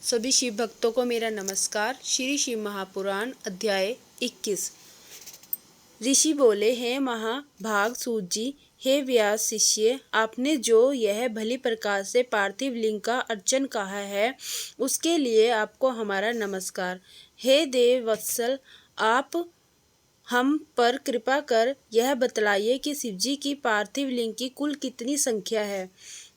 सभी शिव भक्तों को मेरा नमस्कार। श्री शिव महापुराण अध्याय 21। ऋषि बोले, हे महाभाग सूत जी, हे व्यास शिष्य, आपने जो यह भली प्रकार से पार्थिव लिंग का अर्चन कहा है उसके लिए आपको हमारा नमस्कार। हे देव वत्सल, आप हम पर कृपा कर यह बतलाइए कि शिवजी की पार्थिव लिंग की कुल कितनी संख्या है।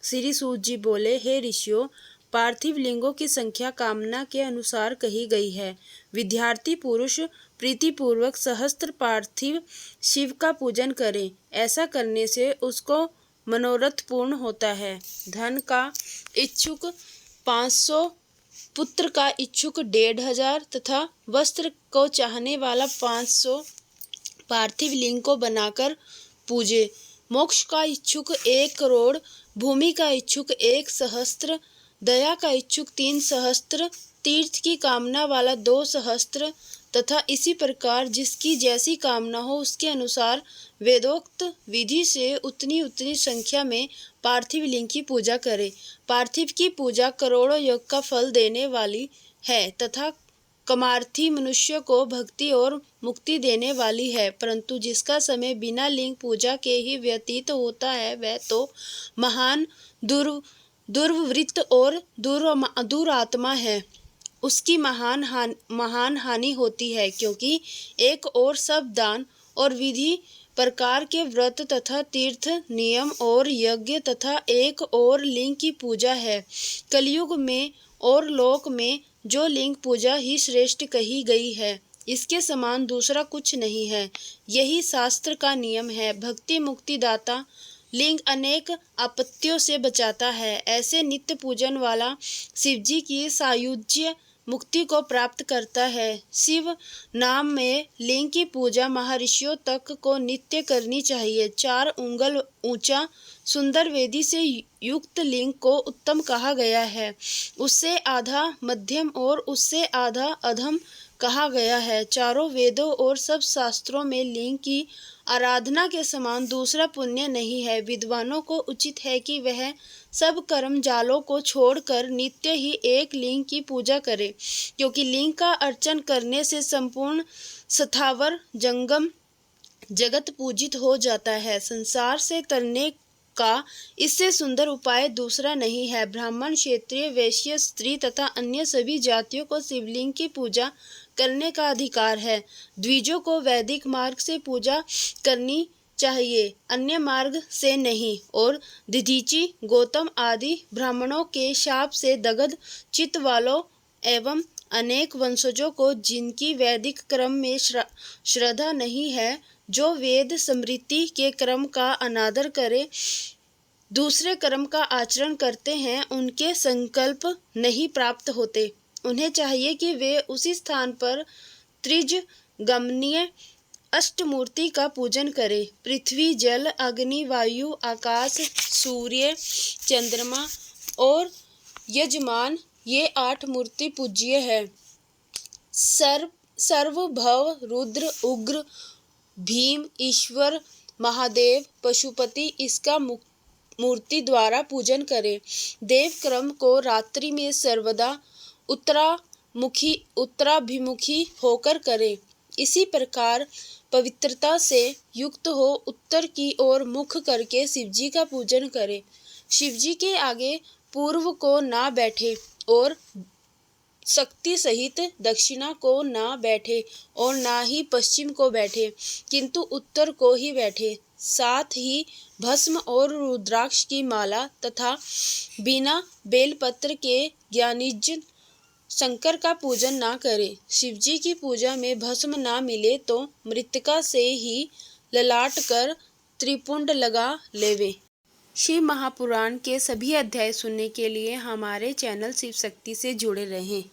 श्री सूत जी बोले, हे ऋषियों, पार्थिव लिंगों की संख्या कामना के अनुसार कही गई है। विद्यार्थी पुरुष प्रीतिपूर्वक सहस्त्र पार्थिव शिव का पूजन करे, ऐसा करने से उसको मनोरथ पूर्ण होता है। धन का इच्छुक 500, पुत्र का इच्छुक 1500 तथा वस्त्र को चाहने वाला 500 पार्थिव लिंग को बनाकर पूजे। मोक्ष का इच्छुक 1 करोड़, भूमि का इच्छुक 1 सहस्त्र, दया का इच्छुक 3 सहस्त्र, तीर्थ की कामना वाला 2 सहस्त्र तथा इसी प्रकार जिसकी जैसी कामना हो उसके अनुसार वेदोक्त विधि से उतनी उतनी संख्या में पार्थिव लिंग की पूजा करे। पार्थिव की पूजा करोड़ों योग का फल देने वाली है तथा कामार्थी मनुष्य को भक्ति और मुक्ति देने वाली है, परंतु जिसका समय बिना लिंग पूजा के ही व्यतीत होता है वह तो महान दुर्वृत्त और दुरात्मा है। उसकी महान हानि होती है, क्योंकि एक और सब दान और विधि प्रकार के व्रत तथा तीर्थ नियम और यज्ञ तथा एक और लिंग की पूजा है। कलयुग में और लोक में जो लिंग पूजा ही श्रेष्ठ कही गई है, इसके समान दूसरा कुछ नहीं है। यही शास्त्र का नियम है। भक्ति मुक्ति दाता लिंग अनेक आपत्तियों से बचाता है। ऐसे नित्य पूजन वाला शिवजी की सायुज्य मुक्ति को प्राप्त करता है। शिव नाम में लिंग की पूजा महर्षियों तक को नित्य करनी चाहिए। 4 उंगल ऊंचा सुंदर वेदी से युक्त लिंग को उत्तम कहा गया है। उससे आधा मध्यम और उससे आधा अधम कहा गया है। चारों वेदों और सब शास्त्रों में लिंग की आराधना के समान दूसरा पुण्य नहीं है। विद्वानों को उचित है कि वह सब कर्म जालों को छोड़कर नित्य ही एक लिंग की पूजा करे, क्योंकि लिंग का अर्चन करने से संपूर्ण स्थावर जंगम जगत पूजित हो जाता है। संसार से तरने का इससे सुंदर उपाय दूसरा नहीं है। ब्राह्मण, क्षत्रिय, वैश्य, स्त्री तथा अन्य सभी जातियों को शिवलिंग की पूजा करने का अधिकार है। द्विजों को वैदिक मार्ग से पूजा करनी चाहिए, अन्य मार्ग से नहीं। और दधीचि, गौतम आदि ब्राह्मणों के शाप से दग्ध चित्त वालों एवं अनेक वंशजों को जिनकी वैदिक क्रम में श्रद्धा नहीं है, जो वेद स्मृति के क्रम का अनादर करे, दूसरे कर्म का आचरण करते हैं, उनके संकल्प नहीं प्राप्त होते। उन्हें चाहिए कि वे उसी स्थान पर त्रिजगमनीय अष्टमूर्ति का पूजन करें। पृथ्वी, जल, अग्नि, वायु, आकाश, सूर्य, चंद्रमा और यजमान, ये 8 मूर्ति पूज्य है। सर्वभव, रुद्र, उग्र, भीम, ईश्वर, महादेव, पशुपति इसका मूर्ति द्वारा पूजन करें। देव क्रम को रात्रि में सर्वदा उत्तराभिमुखी होकर करें। इसी प्रकार पवित्रता से युक्त हो उत्तर की ओर मुख करके शिवजी का पूजन करें। शिवजी के आगे पूर्व को ना बैठे और शक्ति सहित दक्षिणा को ना बैठे और ना ही पश्चिम को बैठे, किंतु उत्तर को ही बैठे। साथ ही भस्म और रुद्राक्ष की माला तथा बिना बेलपत्र के ज्ञानिज शंकर का पूजन ना करें। शिवजी की पूजा में भस्म ना मिले तो मृतिका से ही ललाट कर त्रिपुंड लगा लेवे। शिव महापुराण के सभी अध्याय सुनने के लिए हमारे चैनल शिव शक्ति से जुड़े रहें।